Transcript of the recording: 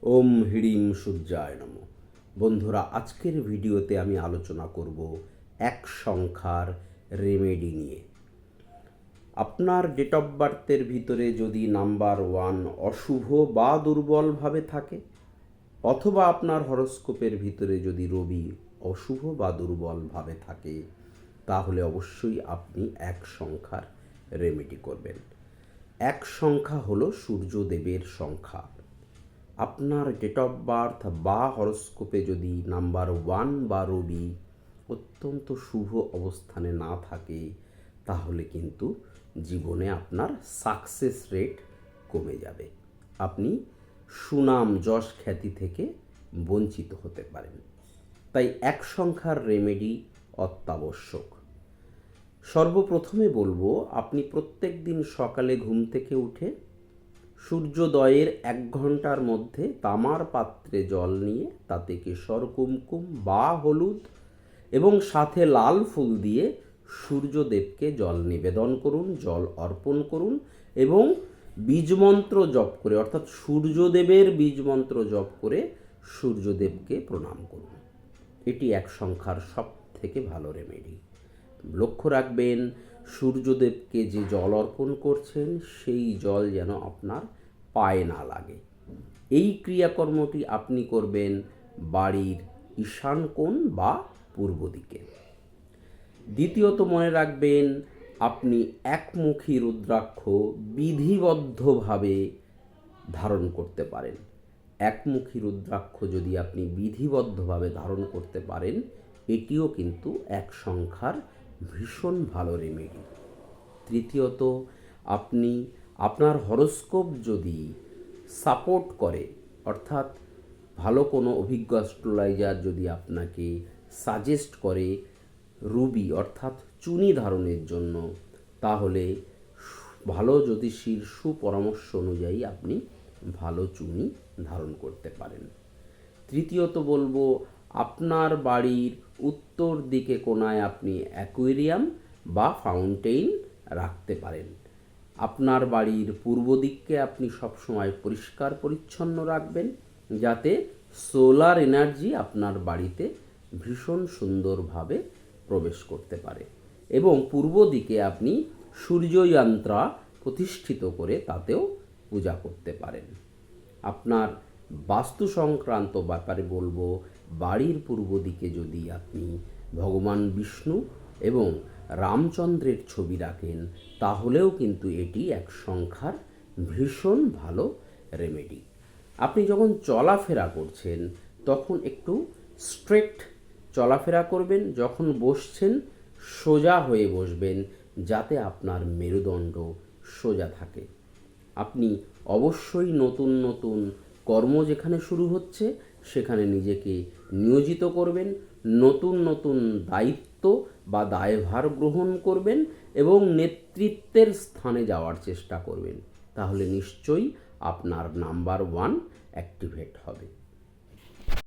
ওম হ্রিম সূর্যায় নমঃ। বন্ধুরা, আজকের ভিডিওতে আমি আলোচনা করব এক সংখ্যার রেমেডি নিয়ে। আপনার ডেট অফ বার্থের ভিতরে যদি নাম্বার 1 অশুভ বা দুর্বলভাবে থাকে, অথবা আপনার হরোস্কোপের ভিতরে যদি রবি অশুভ বা দুর্বলভাবে থাকে, তাহলে অবশ্যই আপনি এক সংখ্যার রেমেডি করবেন। এক সংখ্যা হলো সূর্যদেবের সংখ্যা। আপনার ডেট অফ বার্থ বা হরোস্কোপে যদি নাম্বার 1 বা রবি অত্যন্ত শুভ অবস্থানে না থাকে, তাহলে কিন্তু জীবনে আপনার সাকসেস রেট কমে যাবে। আপনি সুনাম যশ খ্যাতি থেকে বঞ্চিত হতে পারেন। তাই এক সংখ্যার রেমেডি অত্যাবশ্যক। সর্বপ্রথমে বলবো, আপনি প্রত্যেক দিন সকালে ঘুম থেকে উঠে সূর্যোদয়ের 1 ঘন্টার মধ্যে তামার পাত্রে জল নিয়ে তাতে কেশর, কুমকুম বা হলুদ এবং সাথে লাল ফুল দিয়ে সূর্যদেবকে জল নিবেদন করুন, জল অর্পণ করুন এবং বীজমন্ত্র জপ করে, অর্থাৎ সূর্যদেবের বীজমন্ত্র জপ করে সূর্যদেবকে প্রণাম করুন। এটি এক সংখ্যার সব থেকে ভালো রেমেডি। লক্ষ্য রাখবেন, সূর্যদেবকে যে জল অর্পণ করছেন সেই জল যেন আপনার পায়ে না লাগে। এই ক্রিয়াকর্মটি আপনি করবেন বাড়ির ঈশান কোণ বা পূর্ব দিকে। দ্বিতীয়ত মনে রাখবেন, আপনি একমুখী রুদ্রাক্ষ বিধিবদ্ধভাবে ধারণ করতে পারেন। একমুখী রুদ্রাক্ষ যদি আপনি বিধিবদ্ধভাবে ধারণ করতে পারেন, এটিও কিন্তু এক সংখ্যার ভীষণ ভালো রেমেডি। তৃতীয়ত, আপনি আপনার হরোস্কোপ যদি সাপোর্ট করে, অর্থাৎ ভালো কোনো অভিজ্ঞ অ্যাস্ট্রোলজার যদি আপনাকে সাজেস্ট করে রুবি অর্থাৎ চুনি ধারণের জন্য, তাহলে ভালো জ্যোতিষীর সুপরামর্শ অনুযায়ী আপনি ভালো চুনি ধারণ করতে পারেন। তৃতীয়ত বলবো, আপনার বাড়ির উত্তর দিকে কোণায় আপনি অ্যাকোয়ারিয়াম বা ফাউন্টেইন রাখতে পারেন। আপনার বাড়ির পূর্ব দিককে আপনি সবসময় পরিষ্কার পরিচ্ছন্ন রাখবেন, যাতে সোলার এনার্জি আপনার বাড়িতে ভীষণ সুন্দরভাবে প্রবেশ করতে পারে। এবং পূর্ব দিকে আপনি সূর্যযন্ত্র প্রতিষ্ঠিত করে তাতেও পূজা করতে পারেন। আপনার বাস্তু সংক্রান্ত ব্যাপারে বলবো, বাড়ির পূর্ব দিকে যদি আপনি ভগবান বিষ্ণু এবং রামচন্দ্রের ছবি রাখেন, তাহলেও কিন্তু এটি এক সংখ্যার ভীষণ ভালো রেমেডি। আপনি যখন চলাফেরা করছেন তখন একটু স্ট্রেট চলাফেরা করবেন। যখন বসছেন সোজা হয়ে বসবেন, যাতে আপনার মেরুদণ্ড সোজা থাকে। আপনি অবশ্যই নতুন নতুন কর্ম যেখানে শুরু হচ্ছে সেখানে নিজেকে নিয়োজিত করবেন, নতুন নতুন দায়িত্ব বা দায়ভার গ্রহণ করবেন এবং নেতৃত্বের স্থানে যাওয়ার চেষ্টা করবেন। তাহলে নিশ্চয়ই আপনার নাম্বার 1 অ্যাক্টিভেট হবে।